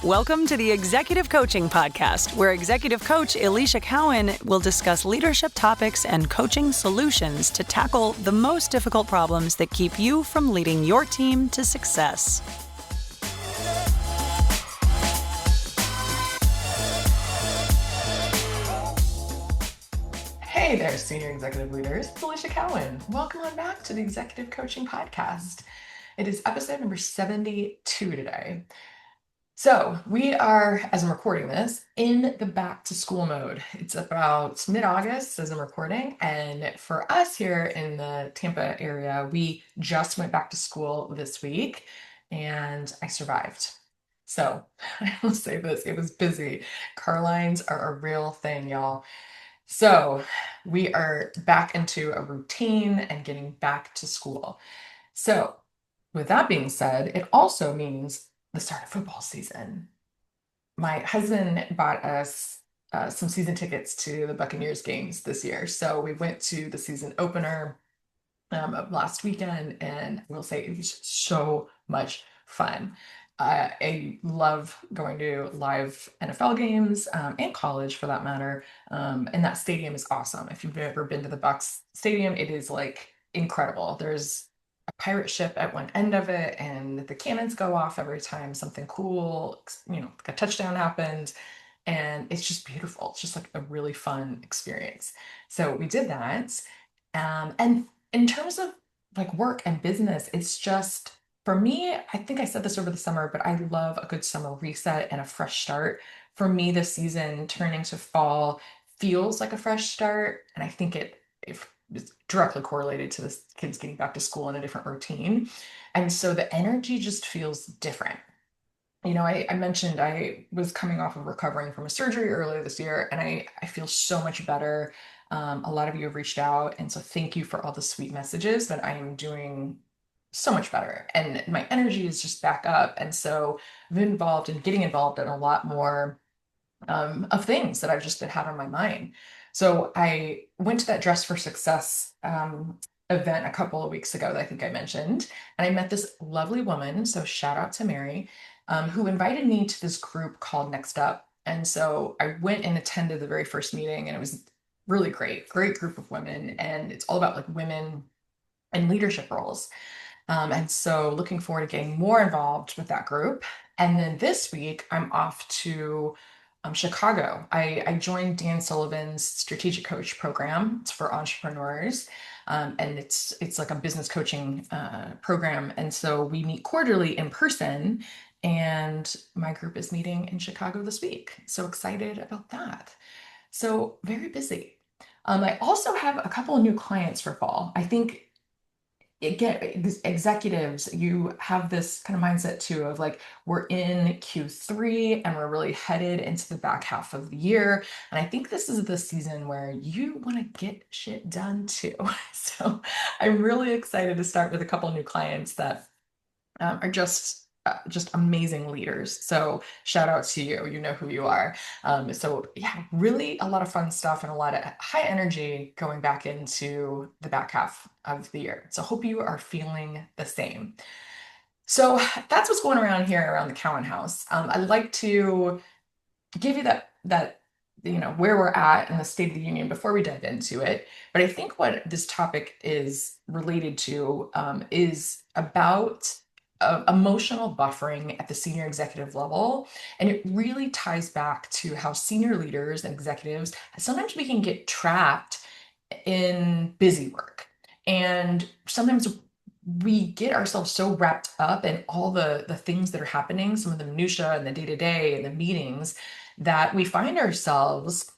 Welcome to the Executive Coaching Podcast, where executive coach Alicia Cowan will discuss leadership topics and coaching solutions to tackle the most difficult problems that keep you from leading your team to success. Hey there, senior executive leaders. It's Alicia Cowan. Welcome on back to the Executive Coaching Podcast. It is episode number 72 today. So we are, as I'm recording this, in the back to school mode. It's about mid-August as I'm recording. And for us here in the Tampa area, we just went back to school this week and I survived. So I will say this, it was busy. Car lines are a real thing, y'all. So we are back into a routine and getting back to school. So with that being said, it also means the start of football season. My husband bought us some season tickets to the Buccaneers games this year. So we went to the season opener of last weekend, and I will say it was so much fun. I love going to live NFL games and college for that matter. And that stadium is awesome. If you've ever been to the Bucs stadium, it is like incredible. There's a pirate ship at one end of it, and the cannons go off every time something cool, like a touchdown happens. And it's just beautiful. It's just like a really fun experience. So we did that. And in terms of like work and business, it's just, for me, I think I said this over the summer, but I love a good summer reset and a fresh start. For me, this season turning to fall feels like a fresh start. And I think it's directly correlated to the kids getting back to school in a different routine. And so the energy just feels different. I mentioned I was coming off of recovering from a surgery earlier this year, and I feel so much better. A lot of you have reached out, and so thank you for all the sweet messages that I am doing so much better. And my energy is just back up. And so I've been involved in getting involved in a lot more of things that I've just had on my mind. So I went to that Dress for Success event a couple of weeks ago that I think I mentioned, and I met this lovely woman. So shout out to Mary, who invited me to this group called Next Up. And so I went and attended the very first meeting, and it was really great group of women. And it's all about like women in leadership roles. And so looking forward to getting more involved with that group. And then this week, I'm off to Chicago. I joined Dan Sullivan's strategic coach program. It's for entrepreneurs. And it's like a business coaching program. And so we meet quarterly in person, and my group is meeting in Chicago this week. So excited about that. So very busy. I also have a couple of new clients for fall. I think executives, you have this kind of mindset too of like, we're in Q3 and we're really headed into the back half of the year. And I think this is the season where you want to get shit done too. So I'm really excited to start with a couple of new clients that are just amazing leaders. So shout out to you. You know who you are. So yeah, really a lot of fun stuff and a lot of high energy going back into the back half of the year. So hope you are feeling the same. So that's what's going around here around the Cowan house. I'd like to give you that where we're at in the State of the Union before we dive into it. But I think what this topic is related to is about emotional buffering at the senior executive level. And it really ties back to how senior leaders and executives, sometimes we can get trapped in busy work. And sometimes we get ourselves so wrapped up in all the things that are happening, some of the minutia and the day-to-day and the meetings, that we find ourselves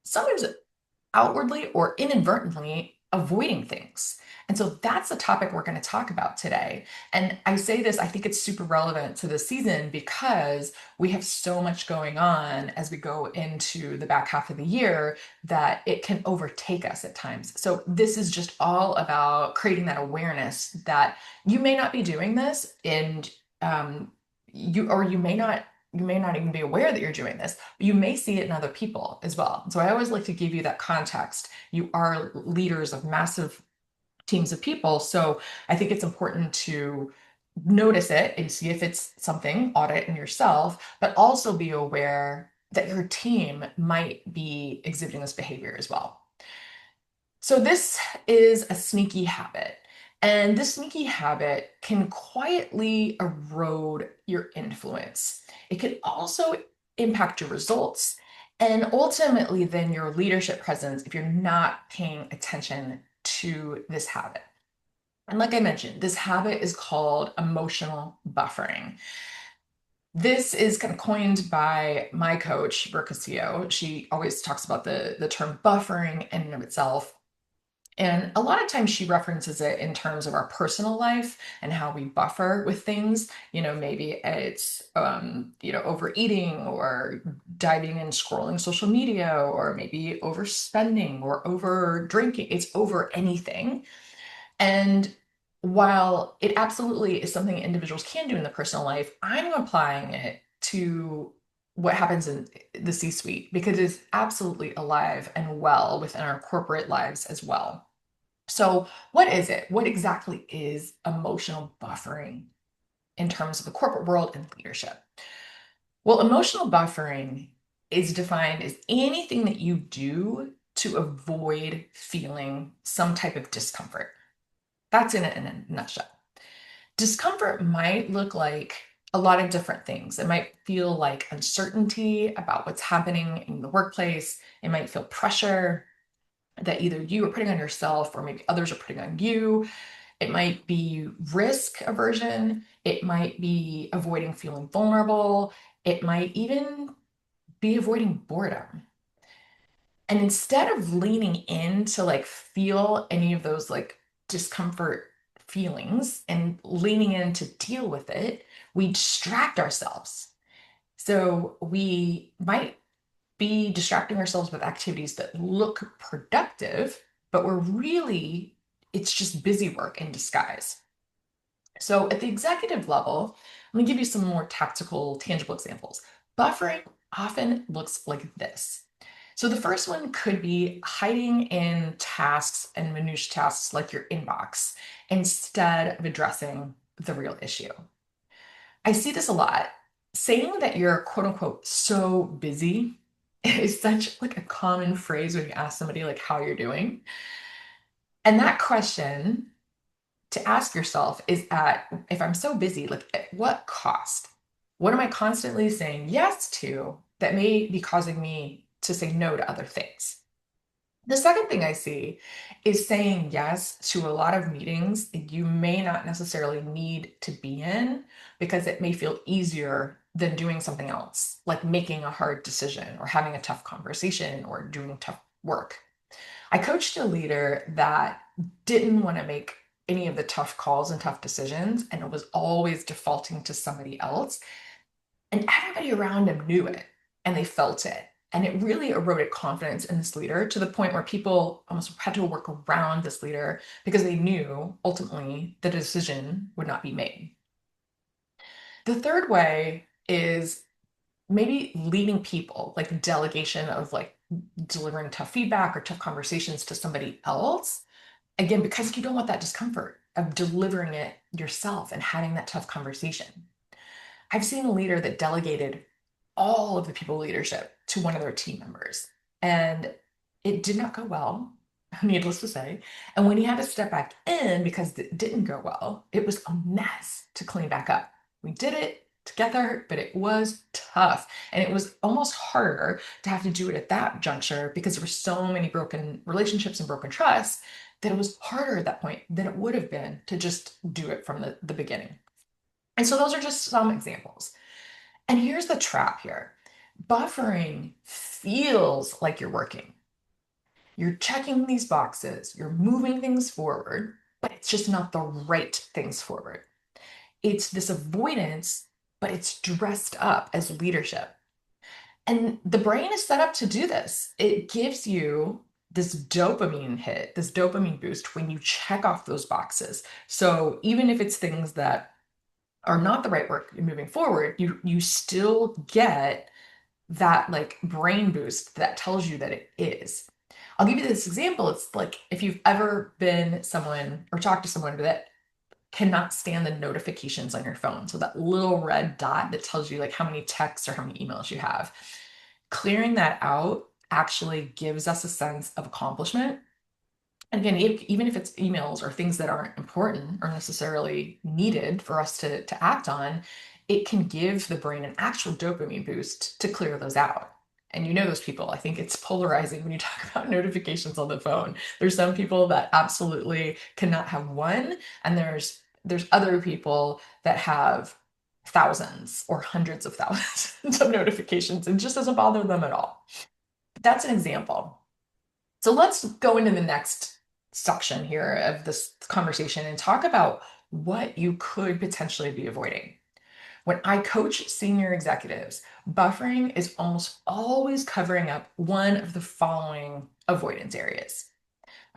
sometimes outwardly or inadvertently avoiding things. And so that's the topic we're going to talk about today. And I say this, I think it's super relevant to this season because we have so much going on as we go into the back half of the year that it can overtake us at times. So this is just all about creating that awareness that you may not be doing this, and you may not even be aware that you're doing this, but you may see it in other people as well. So I always like to give you that context. You are leaders of massive teams of people. So I think it's important to notice it and see if it's something, audit in yourself, but also be aware that your team might be exhibiting this behavior as well. So this is a sneaky habit. And this sneaky habit can quietly erode your influence. It can also impact your results and ultimately then your leadership presence if you're not paying attention to this habit. And like I mentioned, this habit is called emotional buffering. This is kind of coined by my coach, Brooke. She always talks about the term buffering in and of itself. And a lot of times she references it in terms of our personal life and how we buffer with things. Maybe it's, overeating or diving and scrolling social media, or maybe overspending or over drinking. It's over anything. And while it absolutely is something individuals can do in the personal life, I'm applying it to what happens in the C-suite because it's absolutely alive and well within our corporate lives as well. So, what is it? What exactly is emotional buffering in terms of the corporate world and leadership? Well, emotional buffering is defined as anything that you do to avoid feeling some type of discomfort. That's in it in a nutshell. Discomfort might look like a lot of different things. It might feel like uncertainty about what's happening in the workplace. It might feel pressure that either you are putting on yourself or maybe others are putting on you. It might be risk aversion. It might be avoiding feeling vulnerable. It might even be avoiding boredom. And instead of leaning in to like feel any of those like discomfort feelings and leaning in to deal with it, we distract ourselves. So we might be distracting ourselves with activities that look productive, but it's just busy work in disguise. So at the executive level, let me give you some more tactical, tangible examples. Buffering often looks like this. So the first one could be hiding in tasks and minutiae tasks like your inbox instead of addressing the real issue. I see this a lot. Saying that you're quote unquote so busy is such like a common phrase when you ask somebody like how you're doing. And that question to ask yourself is at if I'm so busy, like at what cost? What am I constantly saying yes to that may be causing me to say no to other things? The second thing I see is saying yes to a lot of meetings that you may not necessarily need to be in because it may feel easier than doing something else, like making a hard decision or having a tough conversation or doing tough work. I coached a leader that didn't want to make any of the tough calls and tough decisions, and it was always defaulting to somebody else. And everybody around him knew it and they felt it. And it really eroded confidence in this leader to the point where people almost had to work around this leader because they knew ultimately the decision would not be made. The third way is maybe leading people, like delegation of like delivering tough feedback or tough conversations to somebody else. Again, because you don't want that discomfort of delivering it yourself and having that tough conversation. I've seen a leader that delegated all of the people leadership to one of their team members, and it did not go well, needless to say. And when he had to step back in because it didn't go well, it was a mess to clean back up. We did it together, but it was tough. And it was almost harder to have to do it at that juncture because there were so many broken relationships and broken trust that it was harder at that point than it would have been to just do it from the beginning. And so those are just some examples. And here's the trap here. Buffering feels like you're working. You're checking these boxes, you're moving things forward, but it's just not the right things forward. It's this avoidance, but it's dressed up as leadership. And the brain is set up to do this. It gives you this dopamine hit, this dopamine boost when you check off those boxes. So even if it's things that are not the right work moving forward, you still get that like brain boost that tells you that it is. I'll give you this example. It's like if you've ever been someone or talked to someone that cannot stand the notifications on your phone. So that little red dot that tells you like how many texts or how many emails you have. Clearing that out actually gives us a sense of accomplishment. And again, even if it's emails or things that aren't important or necessarily needed for us to act on, it can give the brain an actual dopamine boost to clear those out. And you know those people. I think it's polarizing when you talk about notifications on the phone. There's some people that absolutely cannot have one, and there's other people that have thousands or hundreds of thousands of notifications. It just doesn't bother them at all. But that's an example. So let's go into the next section here of this conversation and talk about what you could potentially be avoiding. When I coach senior executives, buffering is almost always covering up one of the following avoidance areas.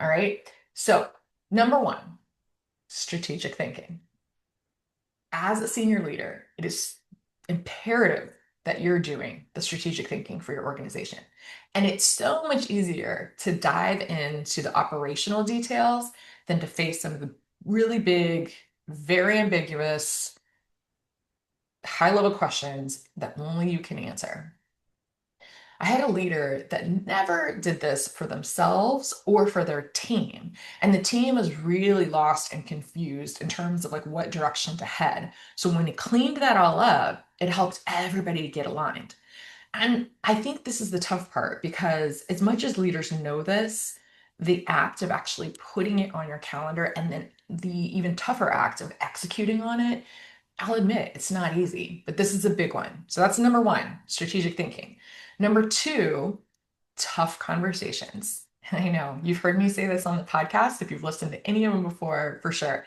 All right. So, number one, strategic thinking. As a senior leader, it is imperative that you're doing the strategic thinking for your organization. And it's so much easier to dive into the operational details than to face some of the really big, very ambiguous, high level questions that only you can answer. I had a leader that never did this for themselves or for their team. And the team was really lost and confused in terms of like what direction to head. So when he cleaned that all up, it helped everybody to get aligned. And I think this is the tough part because as much as leaders know this, the act of actually putting it on your calendar and then the even tougher act of executing on it, I'll admit it's not easy, but this is a big one. So that's number one, strategic thinking. Number two, tough conversations. I know you've heard me say this on the podcast. If you've listened to any of them before, for sure.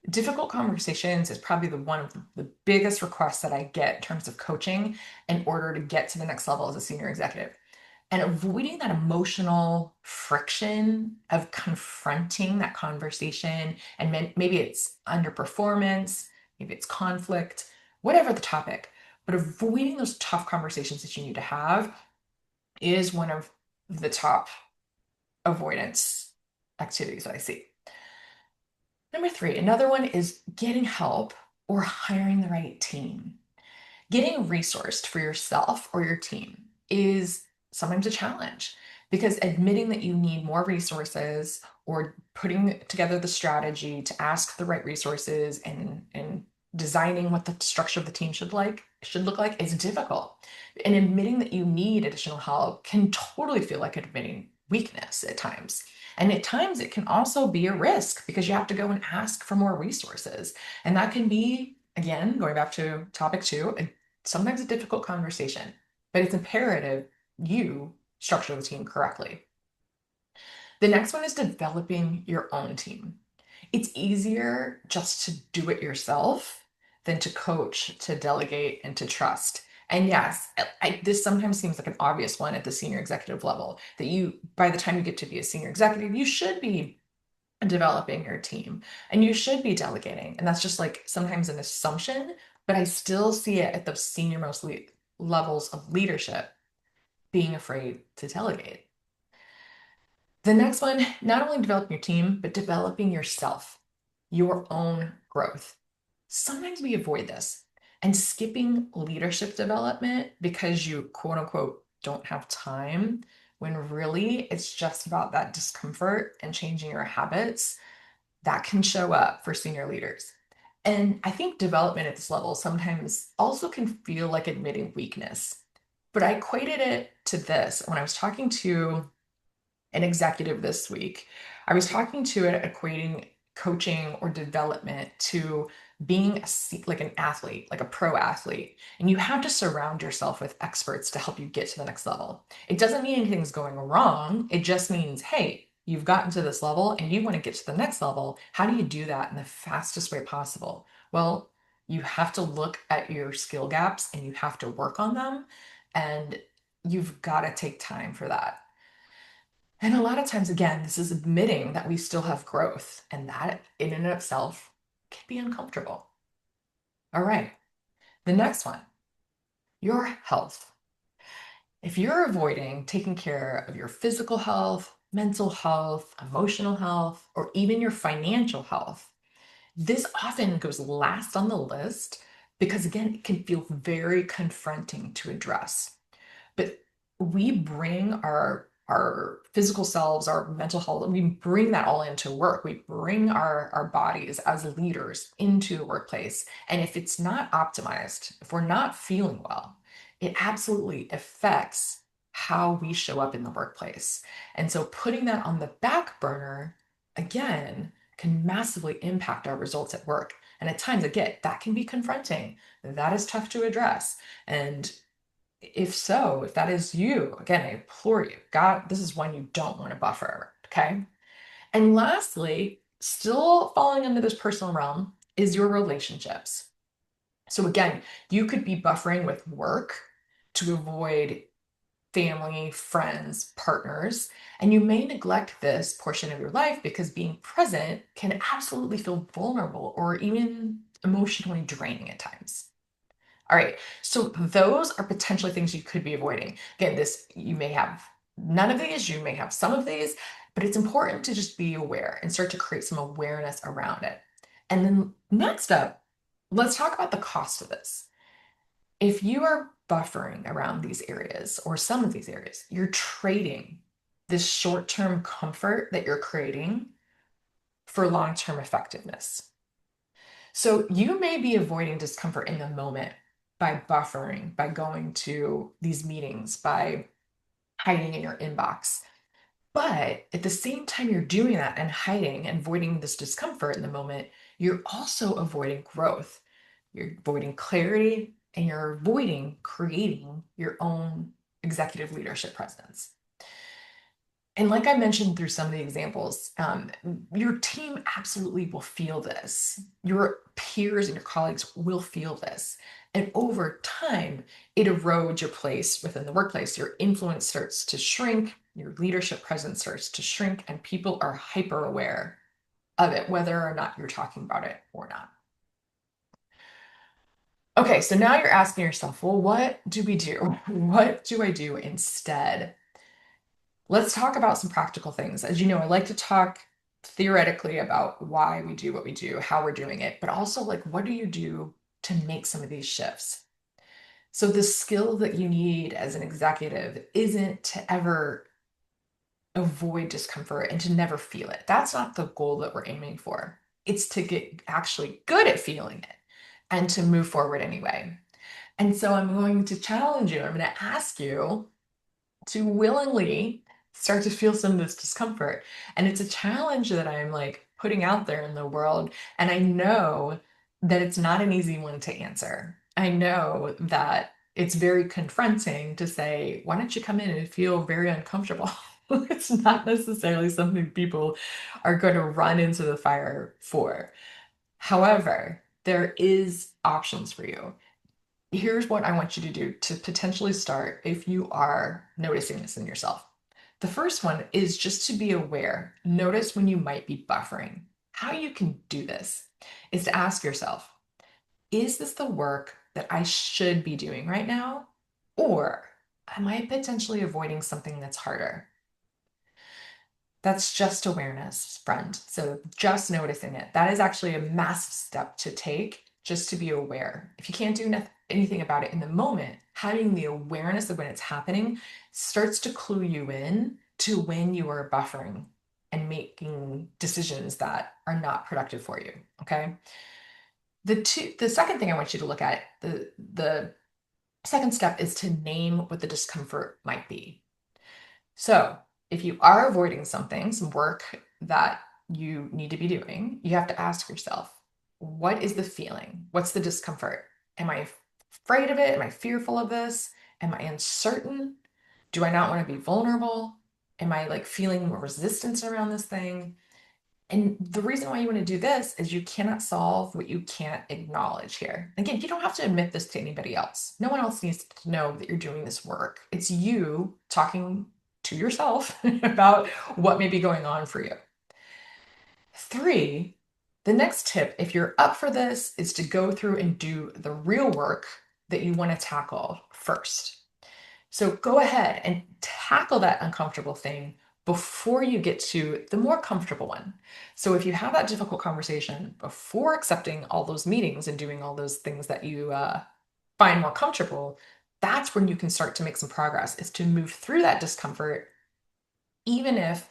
Difficult conversations is probably one of the biggest requests that I get in terms of coaching in order to get to the next level as a senior executive. And avoiding that emotional friction of confronting that conversation, and maybe it's underperformance, maybe it's conflict, whatever the topic, but avoiding those tough conversations that you need to have is one of the top avoidance activities that I see. Number three, another one is getting help or hiring the right team. Getting resourced for yourself or your team is sometimes a challenge because admitting that you need more resources or putting together the strategy to ask the right resources and designing what the structure of the team should look like is difficult. And admitting that you need additional help can totally feel like admitting weakness at times. And at times it can also be a risk because you have to go and ask for more resources. And that can be, again, going back to topic two, sometimes a difficult conversation, but it's imperative you structure the team correctly. The next one is developing your own team. It's easier just to do it yourself than to coach, to delegate, and to trust. And yes, this sometimes seems like an obvious one at the senior executive level that by the time you get to be a senior executive, you should be developing your team and you should be delegating. And that's just like sometimes an assumption, but I still see it at the senior most levels of leadership being afraid to delegate. The next one, not only developing your team, but developing yourself, your own growth. Sometimes we avoid this and skipping leadership development because you quote unquote don't have time when really it's just about that discomfort and changing your habits that can show up for senior leaders. And I think development at this level sometimes also can feel like admitting weakness. But I equated it to this when I was talking to an executive this week. I was talking to it equating coaching or development to being like an athlete, like a pro athlete. And you have to surround yourself with experts to help you get to the next level. It doesn't mean anything's going wrong. It just means, hey, you've gotten to this level and you want to get to the next level. How do you do that in the fastest way possible? Well, you have to look at your skill gaps and you have to work on them. And you've got to take time for that. And a lot of times, again, this is admitting that we still have growth, and that in and of itself can be uncomfortable. All right, the next one, your health. If you're avoiding taking care of your physical health, mental health, emotional health, or even your financial health, This often goes last on the list because, again, it can feel very confronting to address. But we bring our physical selves, our mental health, we bring that all into work. We bring our bodies as leaders into the workplace. And if it's not optimized, if we're not feeling well, it absolutely affects how we show up in the workplace. And so putting that on the back burner, again, can massively impact our results at work. And at times, again, that can be confronting. That is tough to address. And if so, if that is you, again, I implore you, God, this is one you don't want to buffer. Okay. And lastly, still falling under this personal realm is your relationships. So again, you could be buffering with work to avoid family, friends, partners, and you may neglect this portion of your life because being present can absolutely feel vulnerable or even emotionally draining at times. All right, so those are potentially things you could be avoiding. Again, this, you may have none of these, you may have some of these, but it's important to just be aware and start to create some awareness around it. And then next up, let's talk about the cost of this. If you are buffering around these areas or some of these areas, you're trading this short-term comfort that you're creating for long-term effectiveness. So you may be avoiding discomfort in the moment by buffering, by going to these meetings, by hiding in your inbox. But at the same time you're doing that and hiding and avoiding this discomfort in the moment, you're also avoiding growth. You're avoiding clarity and you're avoiding creating your own executive leadership presence. And like I mentioned through some of the examples, your team absolutely will feel this. Your peers and your colleagues will feel this. And over time, it erodes your place within the workplace. Your influence starts to shrink, your leadership presence starts to shrink, and people are hyper aware of it, whether or not you're talking about it or not. Okay, so now you're asking yourself, well, what do we do? What do I do instead? Let's talk about some practical things. As you know, I like to talk theoretically about why we do what we do, how we're doing it, but also like what do you do to make some of these shifts? So the skill that you need as an executive isn't to ever avoid discomfort and to never feel it. That's not the goal that we're aiming for. It's to get actually good at feeling it and to move forward anyway. And so I'm going to challenge you. I'm going to ask you to willingly start to feel some of this discomfort. And it's a challenge that I'm like putting out there in the world. And I know that it's not an easy one to answer. I know that it's very confronting to say, why don't you come in and feel very uncomfortable? It's not necessarily something people are going to run into the fire for. However, there is options for you. Here's what I want you to do to potentially start if you are noticing this in yourself. The first one is just to be aware. Notice when you might be buffering. How you can do this is to ask yourself, is this the work that I should be doing right now? Or am I potentially avoiding something that's harder? That's just awareness, friend. So just noticing it. That is actually a massive step to take just to be aware. If you can't do anything about it in the moment, having the awareness of when it's happening starts to clue you in to when you are buffering and making decisions that are not productive for you. Okay. The second thing I want you to look at, the second step is to name what the discomfort might be. So if you are avoiding something, some work that you need to be doing, you have to ask yourself, what is the feeling? What's the discomfort? Am I afraid of it? Am I fearful of this? Am I uncertain? Do I not want to be vulnerable? Am I like feeling more resistance around this thing? And the reason why you want to do this is you cannot solve what you can't acknowledge here. Again, you don't have to admit this to anybody else. No one else needs to know that you're doing this work. It's you talking to yourself about what may be going on for you. 3, the next tip, if you're up for this, is to go through and do the real work that you want to tackle first. So go ahead and tackle that uncomfortable thing before you get to the more comfortable one. So if you have that difficult conversation before accepting all those meetings and doing all those things that you find more comfortable, that's when you can start to make some progress, is to move through that discomfort. Even if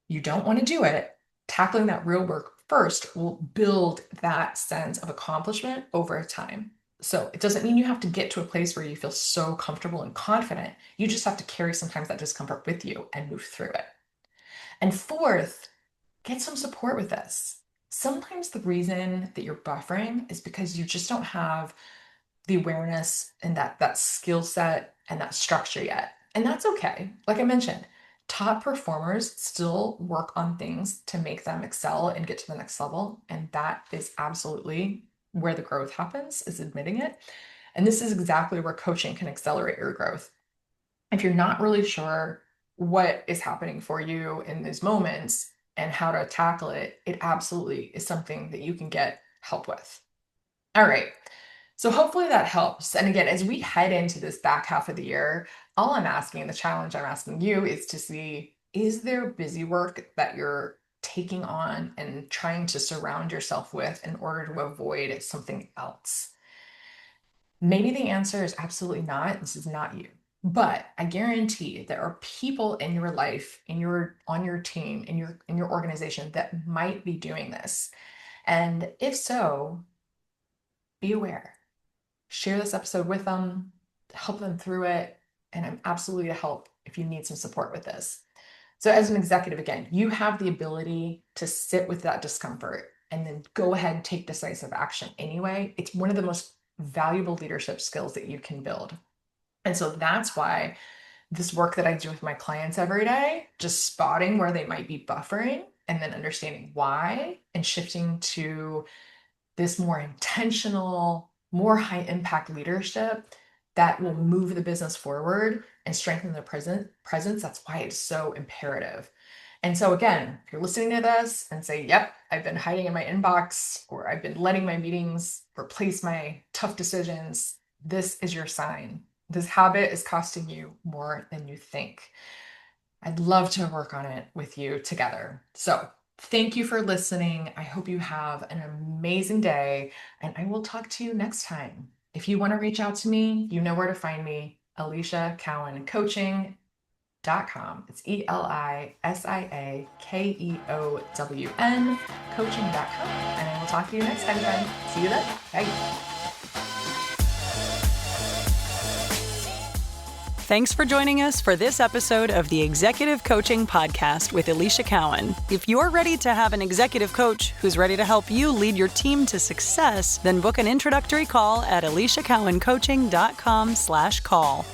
you don't want to do it, tackling that real work first will build that sense of accomplishment over time. So it doesn't mean you have to get to a place where you feel so comfortable and confident. You just have to carry sometimes that discomfort with you and move through it. And fourth, get some support with this. Sometimes the reason that you're buffering is because you just don't have the awareness and that skill set and that structure yet. And that's okay. Like I mentioned, top performers still work on things to make them excel and get to the next level. And that is absolutely where the growth happens, is admitting it. And this is exactly where coaching can accelerate your growth. If you're not really sure what is happening for you in these moments and how to tackle it, it absolutely is something that you can get help with. All right. So hopefully that helps. And again, as we head into this back half of the year, all I'm asking, the challenge I'm asking you, is to see, is there busy work that you're taking on and trying to surround yourself with in order to avoid something else? Maybe the answer is absolutely not. This is not you. But I guarantee there are people in your life, on your team, in your organization that might be doing this. And if so, be aware. Share this episode with them, help them through it, and I'm absolutely to help if you need some support with this. So as an executive, again, you have the ability to sit with that discomfort and then go ahead and take decisive action anyway. It's one of the most valuable leadership skills that you can build. And so that's why this work that I do with my clients every day, just spotting where they might be buffering and then understanding why and shifting to this more intentional, more high impact leadership that will move the business forward and strengthen the presence. That's why it's so imperative. And so again, if you're listening to this and say, yep, I've been hiding in my inbox, or I've been letting my meetings replace my tough decisions, this is your sign. This habit is costing you more than you think. I'd love to work on it with you together. So thank you for listening. I hope you have an amazing day, and I will talk to you next time. If you want to reach out to me, you know where to find me, ElisiaKowen.com. It's ElisiaKeown, coaching.com. And I will talk to you next time, friend. See you then. Bye. Thanks for joining us for this episode of the Executive Coaching Podcast with Alicia Cowen. If you're ready to have an executive coach who's ready to help you lead your team to success, then book an introductory call at ElisiaKowenCoaching.com/call.